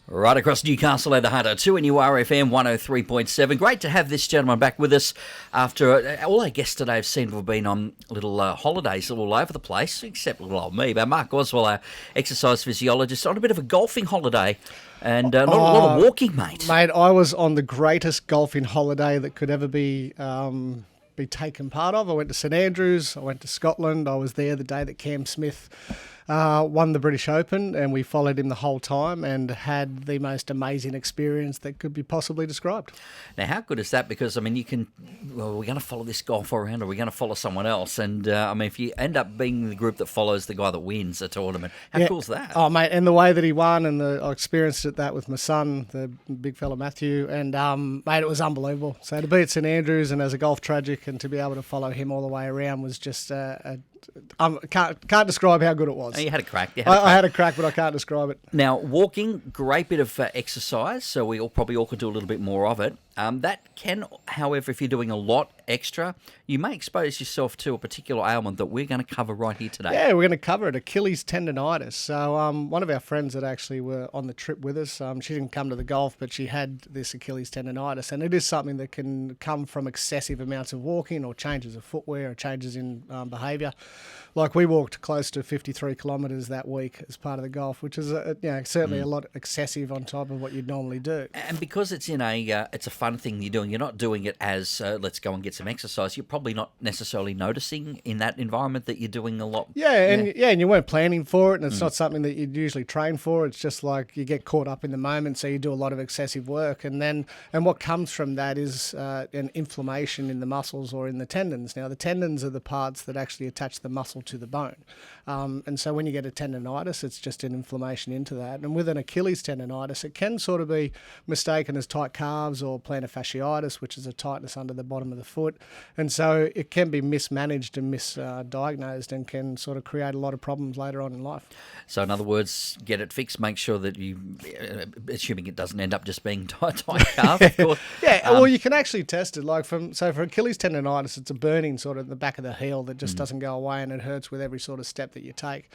Right across Newcastle at the Hunter, 2NURFM 103.7. Great to have this gentleman back with us after all our guests today have seemed to have been on little holidays all over the place, except little old me. But Mark Goswell, our exercise physiologist, on a bit of a golfing holiday and a lot of walking, mate. Mate, I was on the greatest golfing holiday that could ever be taken part of. I went to St Andrews, I went to Scotland. I was there the day that Cam Smith won the British Open, and we followed him the whole time and had the most amazing experience that could be possibly described. Now, how good is that? Because, I mean, we're going to follow this golfer around, or we're going to follow someone else. And, I mean, if you end up being the group that follows the guy that wins a tournament, how cool is that? Oh, mate, and the way that he won, and I experienced that with my son, the big fella Matthew, and, mate, it was unbelievable. So to be at St Andrews and as a golf tragic and to be able to follow him all the way around was just can't describe how good it was. Oh, you had a crack. I had a crack, but I can't describe it. Now, walking, great bit of exercise, so we probably all could do a little bit more of it. That can, however, if you're doing a lot extra, you may expose yourself to a particular ailment that we're going to cover right here today. Yeah, we're going to cover it, Achilles Tendinitis. So one of our friends that actually were on the trip with us, she didn't come to the golf, but she had this Achilles Tendinitis, and it is something that can come from excessive amounts of walking or changes of footwear or changes in behaviour. Like we walked close to 53 kilometres that week as part of the golf, which is certainly a lot excessive on top of what you'd normally do. And because it's it's a fun thing you're doing, you're not doing it as let's go and get some exercise. You're probably not necessarily noticing in that environment that you're doing a lot. And you weren't planning for it, and it's not something that you'd usually train for. It's just like you get caught up in the moment, so you do a lot of excessive work, and what comes from that is an inflammation in the muscles or in the tendons. Now, the tendons are the parts that actually attach the muscle to the bone. And so when you get a tendinitis, it's just an inflammation into that. And with an Achilles tendinitis, it can sort of be mistaken as tight calves or plantar fasciitis, which is a tightness under the bottom of the foot. And so it can be mismanaged and misdiagnosed and can sort of create a lot of problems later on in life. So in other words, get it fixed, make sure that you, assuming it doesn't end up just being tight calf, of course. Well, you can actually test it. For Achilles tendinitis, it's a burning sort of in the back of the heel that just doesn't go away, and it hurts with every sort of step that you take.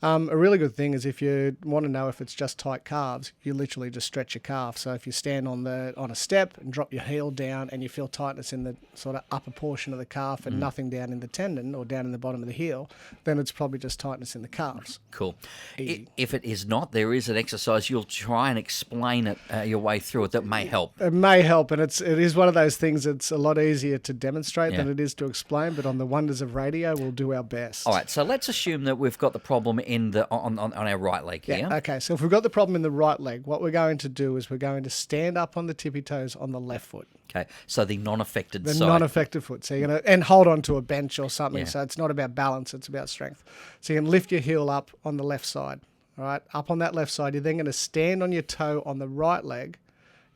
A really good thing is if you want to know if it's just tight calves, you literally just stretch your calf. So if you stand on a step and drop your heel down and you feel tightness in the sort of upper portion of the calf and nothing down in the tendon or down in the bottom of the heel, then it's probably just tightness in the calves. Cool. If it is not, there is an exercise you'll try and explain it your way through it that may help. It may help, and it is one of those things that's a lot easier to demonstrate than it is to explain, but on the wonders of radio, we'll do our best. All right, so let's assume that we've got the problem on our right leg here. Yeah, okay, so if we've got the problem in the right leg, what we're going to do is we're going to stand up on the tippy toes on the left foot. Okay, so the non-affected side. The non-affected foot. So you're going to, and hold on to a bench or something. Yeah. So it's not about balance, it's about strength. So you can lift your heel up on the left side, all right? Up on that left side, you're then going to stand on your toe on the right leg,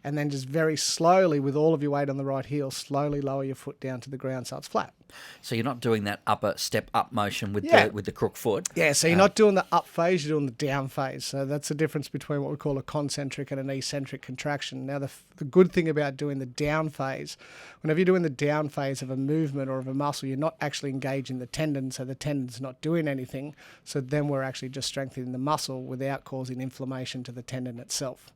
and then just very slowly, with all of your weight on the right heel, slowly lower your foot down to the ground so it's flat. So you're not doing that upper step up motion with the crook foot. Yeah, so you're not doing the up phase, you're doing the down phase. So that's the difference between what we call a concentric and an eccentric contraction. Now, the good thing about doing the down phase, whenever you're doing the down phase of a movement or of a muscle, you're not actually engaging the tendon, so the tendon's not doing anything. So then we're actually just strengthening the muscle without causing inflammation to the tendon itself.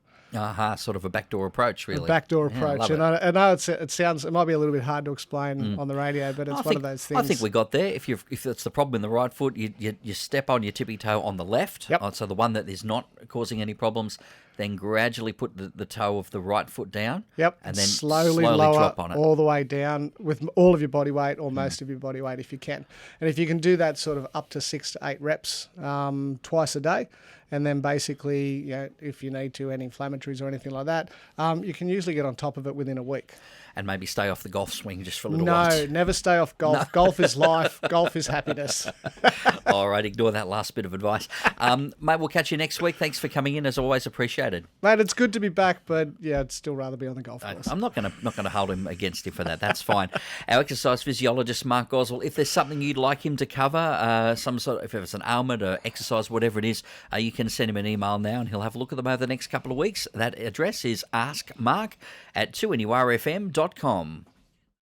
Sort of a backdoor approach, really. A backdoor approach. I know it might be a little bit hard to explain on the radio, but it's one of those things. I think we got there. If it's the problem in the right foot, you step on your tippy toe on the left, so the one that is not causing any problems, then gradually put the toe of the right foot down. Yep. And then slowly lower drop on it. All the way down with all of your body weight or most of your body weight if you can. And if you can do that sort of up to 6 to 8 reps twice a day, and then basically, if you need to, anti-inflammatories or anything like that, you can usually get on top of it within a week. And maybe stay off the golf swing just for a little while. No, never stay off golf. No. Golf is life. Golf is happiness. All right, ignore that last bit of advice. Mate, we'll catch you next week. Thanks for coming in, as always, appreciated. Mate, it's good to be back, but I'd still rather be on the golf course. I'm not going to hold him against him for that. That's fine. Our exercise physiologist, Mark Goswell, if there's something you'd like him to cover, if it's an ailment or exercise, whatever it is, you can send him an email now and he'll have a look at them over the next couple of weeks. That address is askmark@2NURFM.com.